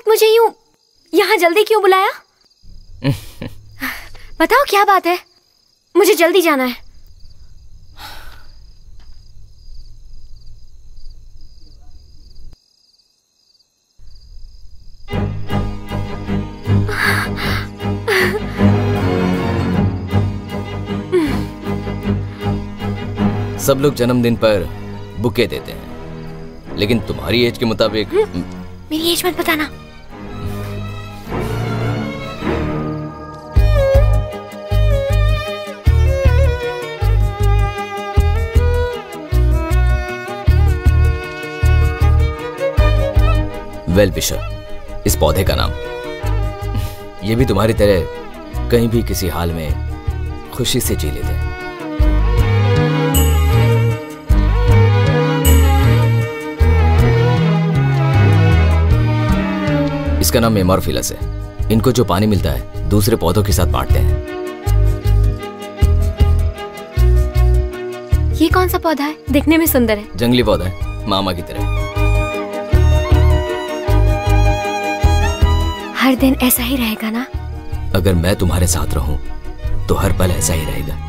वक्त मुझे यूं यहाँ जल्दी क्यों बुलाया? बताओ क्या बात है? मुझे जल्दी जाना है। सब लोग जन्मदिन पर बुके देते हैं, लेकिन तुम्हारी एज के मुताबिक। मेरी एज मत बताना। वेल विशर, इस पौधे का नाम। ये भी तुम्हारी तरह कहीं भी किसी हाल में खुशी से जी लेते हैं। इसका नाम मेमोरफिलस है। इनको जो पानी मिलता है दूसरे पौधों के साथ बांटते हैं। ये कौन सा पौधा है? दिखने में सुंदर है। जंगली पौधा है, मामा की तरह। हर दिन ऐसा ही रहेगा ना? अगर मैं तुम्हारे साथ रहूं तो हर पल ऐसा ही रहेगा।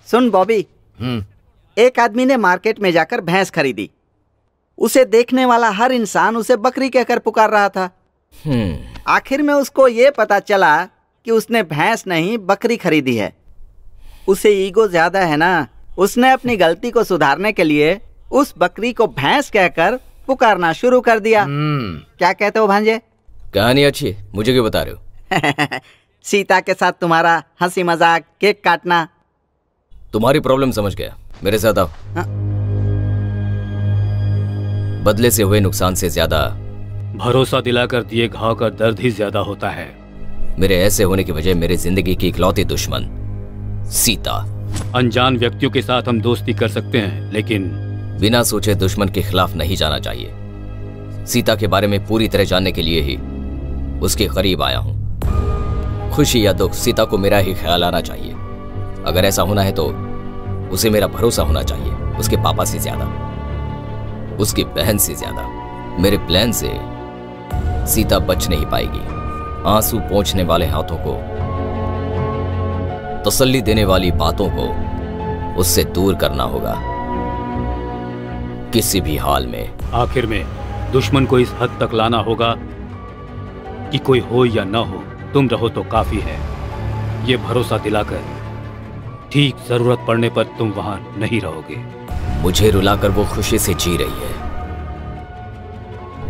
सुन बॉबी, एक आदमी ने मार्केट में जाकर भैंस खरीदी। उसे देखने वाला हर इंसान उसे बकरी कहकर पुकार रहा था। आखिर में उसको ये पता चला कि उसने भैंस नहीं बकरी खरीदी है। उसे ईगो ज्यादा है ना, उसने अपनी गलती को सुधारने के लिए उस बकरी को भैंस कहकर पुकारना शुरू कर दिया। क्या कहते हो भांजे? कहानी अच्छी है, मुझे क्यों बता रहे हो? सीता के साथ तुम्हारा हंसी मजाक, केक काटना। तुम्हारी प्रॉब्लम समझ गया, मेरे साथ आओ। बदले से हुए नुकसान से ज्यादा भरोसा दिलाकर दिए घाव का दर्द ही ज्यादा होता है। मेरे ऐसे होने की वजह मेरी जिंदगी की इकलौती दुश्मन सीता। अनजान व्यक्तियों के साथ हम दोस्ती कर सकते हैं, लेकिन बिना सोचे दुश्मन के खिलाफ नहीं जाना चाहिए। सीता के बारे में पूरी तरह जानने के लिए ही उसके करीब आया हूं। खुशी या दुख, सीता को मेरा ही ख्याल आना चाहिए। अगर ऐसा होना है तो उसे मेरा भरोसा होना चाहिए, उसके पापा से ज्यादा, उसकी बहन से ज्यादा। मेरे प्लान से सीता बच नहीं पाएगी। आंसू पोंछने वाले हाथों को, तसल्ली देने वाली बातों को उससे दूर करना होगा किसी भी हाल में। आखिर में दुश्मन को इस हद तक लाना होगा कि कोई हो या ना हो, तुम रहो तो काफी है। ये भरोसा दिलाकर ठीक जरूरत पड़ने पर तुम वहां नहीं रहोगे। मुझे रुलाकर वो खुशी से जी रही है।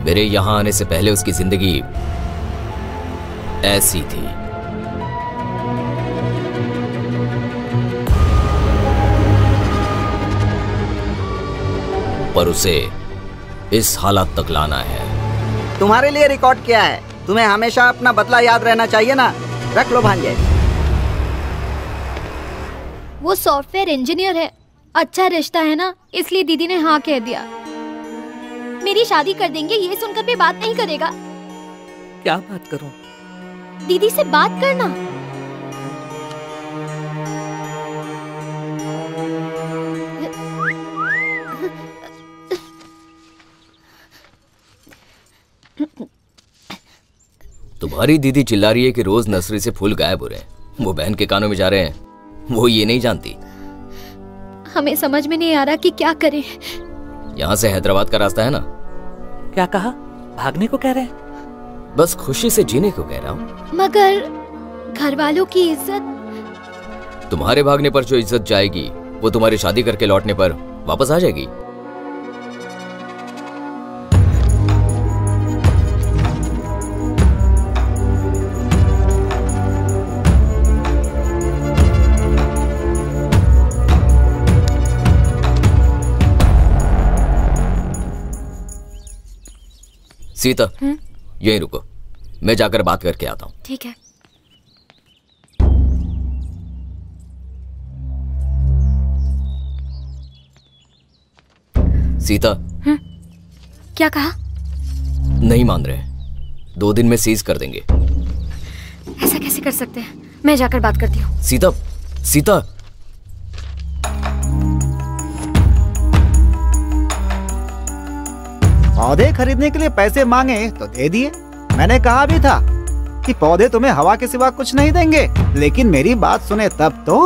मेरे यहां आने से पहले उसकी जिंदगी ऐसी थी। पर उसे इस हालत तक लाना है। तुम्हारे लिए रिकॉर्ड किया है। तुम्हें हमेशा अपना बदला याद रहना चाहिए ना। रख लो भांजे। वो सॉफ्टवेयर इंजीनियर है, अच्छा रिश्ता है ना, इसलिए दीदी ने हाँ कह दिया। मेरी शादी कर देंगे, ये सुनकर भी बात नहीं करेगा। क्या बात करूं? दीदी से बात करना। तुम्हारी दीदी चिल्ला रही है कि रोज नर्सरी से फूल गायब हो रहे हैं। वो बहन के कानों में जा रहे हैं, वो ये नहीं जानती। हमें समझ में नहीं आ रहा कि क्या करें। यहाँ से हैदराबाद का रास्ता है ना। क्या कहा? भागने को कह रहे हैं? बस खुशी से जीने को कह रहा हूँ। मगर घर वालों की इज्जत। तुम्हारे भागने पर जो इज्जत जाएगी वो तुम्हारी शादी करके लौटने पर वापस आ जाएगी। सीता यहीं रुको, मैं जाकर बात करके आता हूँ। ठीक है। सीता। क्या कहा? नहीं मान रहे, 2 दिन में सीज कर देंगे। ऐसा कैसे कर सकते हैं? मैं जाकर बात करती हूँ। सीता, सीता। पौधे खरीदने के लिए पैसे मांगे तो दे दिए। मैंने कहा भी था कि पौधे तुम्हें हवा के सिवा कुछ नहीं देंगे, लेकिन मेरी बात सुने तब तो।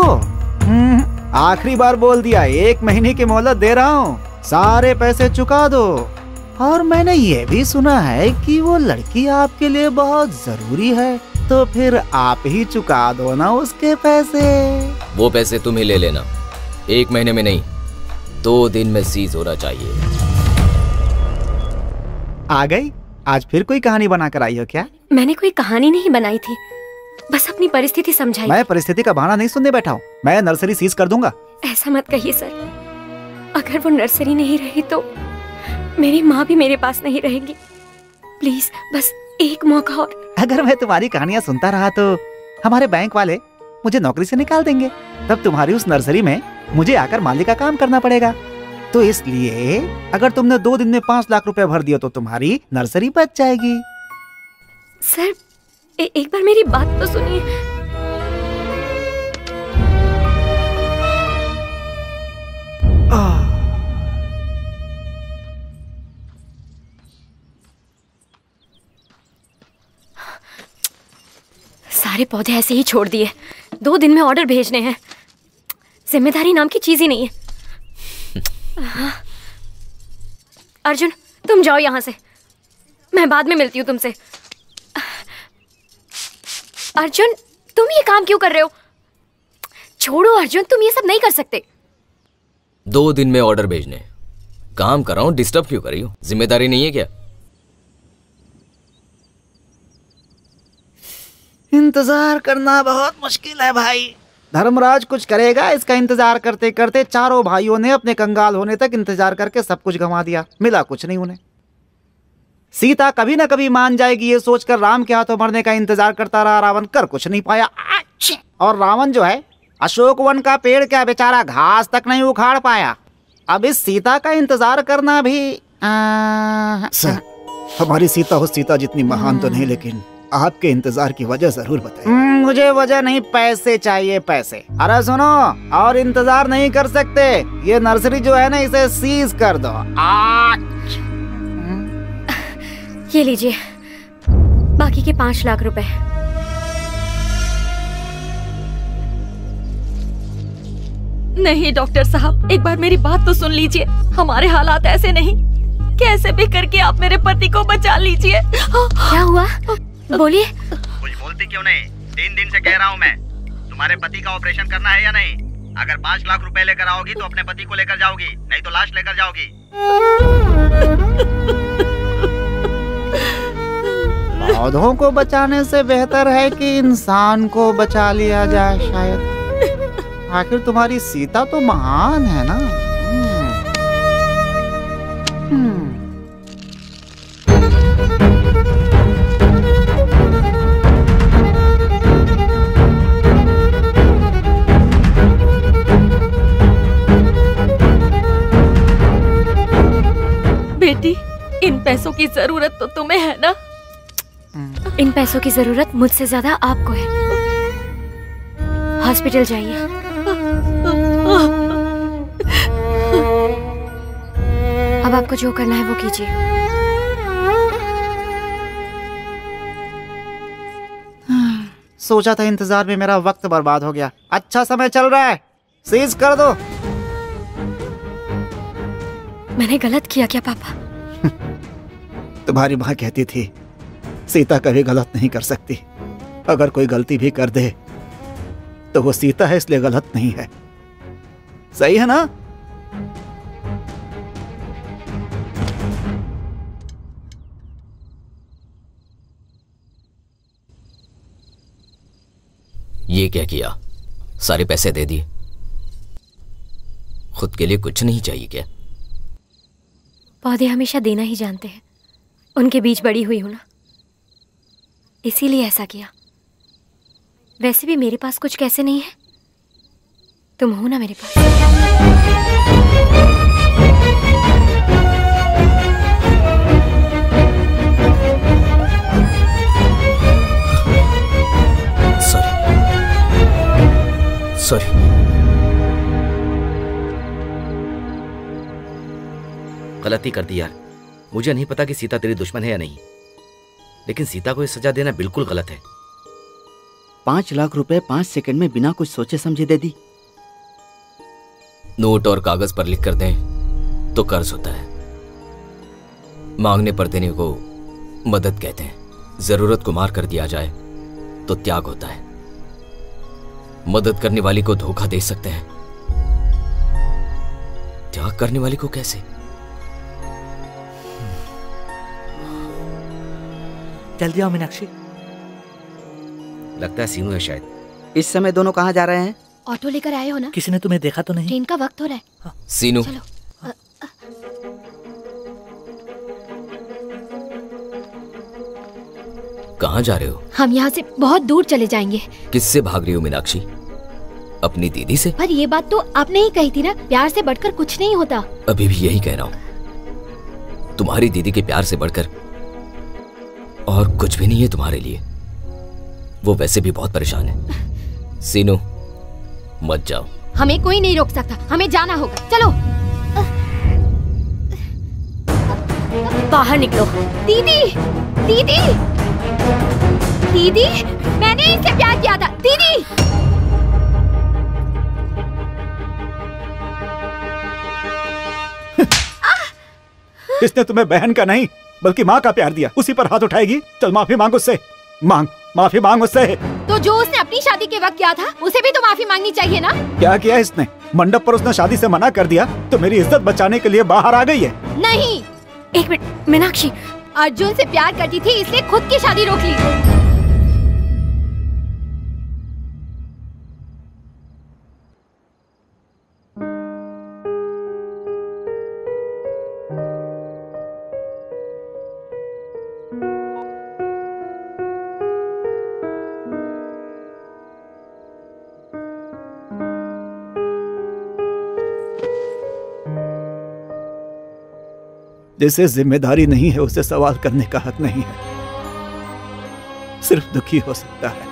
आखिरी बार बोल दिया, 1 महीने की मोहलत दे रहा हूँ, सारे पैसे चुका दो। और मैंने ये भी सुना है कि वो लड़की आपके लिए बहुत जरूरी है, तो फिर आप ही चुका दो ना उसके पैसे। वो पैसे तुम ही ले लेना, 1 महीने में नहीं, 2 दिन में सीज होना चाहिए। आ गई? आज फिर कोई कहानी बनाकर आई हो क्या? मैंने कोई कहानी नहीं बनाई थी, बस अपनी परिस्थिति समझाई। मैं परिस्थिति का बहाना नहीं सुनने बैठा हूँ, मैं नर्सरी सीज कर दूंगा। ऐसा मत कहिए सर, अगर वो नर्सरी नहीं रही तो मेरी माँ भी मेरे पास नहीं रहेगी। प्लीज बस एक मौका और। अगर मैं तुम्हारी कहानियाँ सुनता रहा तो हमारे बैंक वाले मुझे नौकरी से निकाल देंगे, तब तुम्हारी उस नर्सरी में मुझे आकर माली का काम करना पड़ेगा। तो इसलिए अगर तुमने 2 दिन में 5 लाख रुपए भर दिया तो तुम्हारी नर्सरी बच जाएगी। सर एक बार मेरी बात तो सुनिए। सारे पौधे ऐसे ही छोड़ दिए, 2 दिन में ऑर्डर भेजने हैं। जिम्मेदारी नाम की चीज ही नहीं है। अर्जुन तुम जाओ यहाँ से, मैं बाद में मिलती हूँ तुमसे। अर्जुन तुम ये काम क्यों कर रहे हो? छोड़ो अर्जुन, तुम ये सब नहीं कर सकते। 2 दिन में ऑर्डर भेजने, काम कर रहा हूँ, डिस्टर्ब क्यों कर रही हो? जिम्मेदारी नहीं है क्या? इंतजार करना बहुत मुश्किल है भाई। धर्मराज कुछ करेगा इसका इंतजार करते करते चारों भाइयों ने अपने कंगाल होने तक इंतजार करके सब कुछ गंवा दिया, मिला कुछ नहीं उन्हें। सीता कभी ना कभी मान जाएगी ये सोचकर राम के हाथों मरने का इंतजार करता रहा रावण, कर कुछ नहीं पाया। और रावण जो है अशोक वन का पेड़ क्या बेचारा घास तक नहीं उखाड़ पाया। अब इस सीता का इंतजार करना भी सर, हमारी सीता हो सीता जितनी महान तो नहीं, लेकिन आपके इंतजार की वजह जरूर बताइए। मुझे वजह नहीं, पैसे चाहिए, पैसे। अरे सुनो, और इंतजार नहीं कर सकते, ये नर्सरी जो है ना इसे सीज कर दो। ये लीजिए बाकी के 5 लाख रुपए। नहीं डॉक्टर साहब, एक बार मेरी बात तो सुन लीजिए। हमारे हालात ऐसे नहीं, कैसे भी करके आप मेरे पति को बचा लीजिए। क्या हुआ? बोलिए। कुछ बोलती क्यों नहीं? 3 दिन से कह रहा हूँ मैं, तुम्हारे पति का ऑपरेशन करना है या नहीं? अगर 5 लाख रुपए लेकर आओगी तो अपने पति को लेकर जाओगी, नहीं तो लाश लेकर जाओगी। पौधों को बचाने से बेहतर है कि इंसान को बचा लिया जाए शायद। आखिर तुम्हारी सीता तो महान है ना। बेटी, इन पैसों की जरूरत तो तुम्हें है ना? इन पैसों की जरूरत मुझसे ज्यादा आपको है। हॉस्पिटल जाइए। अब आपको जो करना है वो कीजिए। सोचा था इंतजार में मेरा वक्त बर्बाद हो गया। अच्छा समय चल रहा है, सीज कर दो। मैंने गलत किया क्या पापा? तुम्हारी माँ कहती थी सीता कभी गलत नहीं कर सकती, अगर कोई गलती भी कर दे तो वो सीता है इसलिए गलत नहीं है। सही है ना? ये क्या किया? सारे पैसे दे दिए, खुद के लिए कुछ नहीं चाहिए क्या? पौधे हमेशा देना ही जानते हैं, उनके बीच बड़ी हुई हूं ना, इसीलिए ऐसा किया। वैसे भी मेरे पास कुछ कैसे नहीं है, तुम हो ना मेरे पास। सॉरी। गलती कर दी यार। मुझे नहीं पता कि सीता तेरी दुश्मन है या नहीं, लेकिन सीता को ये सजा देना बिल्कुल गलत है। 5 लाख रुपए 5 सेकंड में बिना कुछ सोचे समझे दे दी। नोट और कागज पर लिख कर दें तो कर्ज होता है, मांगने पर देने को मदद कहते हैं। जरूरत को मार कर दिया जाए तो त्याग होता है। मदद करने वाली को धोखा दे सकते हैं, त्याग करने वाली को कैसे? जल्दी आओ मीनाक्षी। लगता है सीनू है शायद। इस समय दोनों कहाँ जा रहे हैं? ऑटो लेकर आए हो ना? किसी ने तुम्हें देखा तो नहीं? ट्रेन का वक्त हो रहा है। हाँ। सीनू, चलो। कहाँ जा रहे हो? हम यहाँ से बहुत दूर चले जाएंगे। किससे भाग रही हो मीनाक्षी? अपनी दीदी से? पर ये बात तो आपने ही कही थी ना, प्यार से बढ़कर कुछ नहीं होता। अभी भी यही कह रहा हूँ, तुम्हारी दीदी के प्यार से बढ़कर और कुछ भी नहीं है तुम्हारे लिए। वो वैसे भी बहुत परेशान है। सीनू, मत जाओ। हमें कोई नहीं रोक सकता, हमें जाना होगा। चलो। बाहर निकलो। दीदी, दीदी, दीदी, मैंने इससे प्यार किया था। दीदी, इसने तुम्हें बहन का नहीं बल्कि माँ का प्यार दिया, उसी पर हाथ उठाएगी? चल माफी मांग उससे, मांग माफी मांग उससे। तो जो उसने अपनी शादी के वक्त किया था उसे भी तो माफी मांगनी चाहिए ना? क्या किया इसने? मंडप पर उसने शादी से मना कर दिया तो मेरी इज्जत बचाने के लिए बाहर आ गई है। नहीं। एक मिनट मीनाक्षी, अर्जुन से प्यार करती थी इसलिए खुद की शादी रोक ली। जिसे जिम्मेदारी नहीं है उसे सवाल करने का हक नहीं है, सिर्फ दुखी हो सकता है।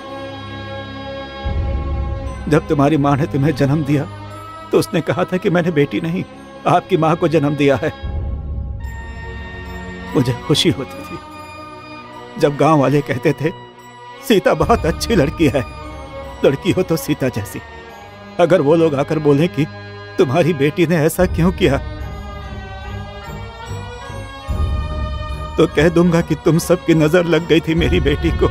जब तुम्हारी माँ ने तुम्हें जन्म दिया तो उसने कहा था कि मैंने बेटी नहीं आपकी माँ को जन्म दिया है। मुझे खुशी होती थी जब गांव वाले कहते थे सीता बहुत अच्छी लड़की है, लड़की हो तो सीता जैसी। अगर वो लोग आकर बोले कि तुम्हारी बेटी ने ऐसा क्यों किया तो कह दूंगा कि तुम सबकी नजर लग गई थी मेरी बेटी को।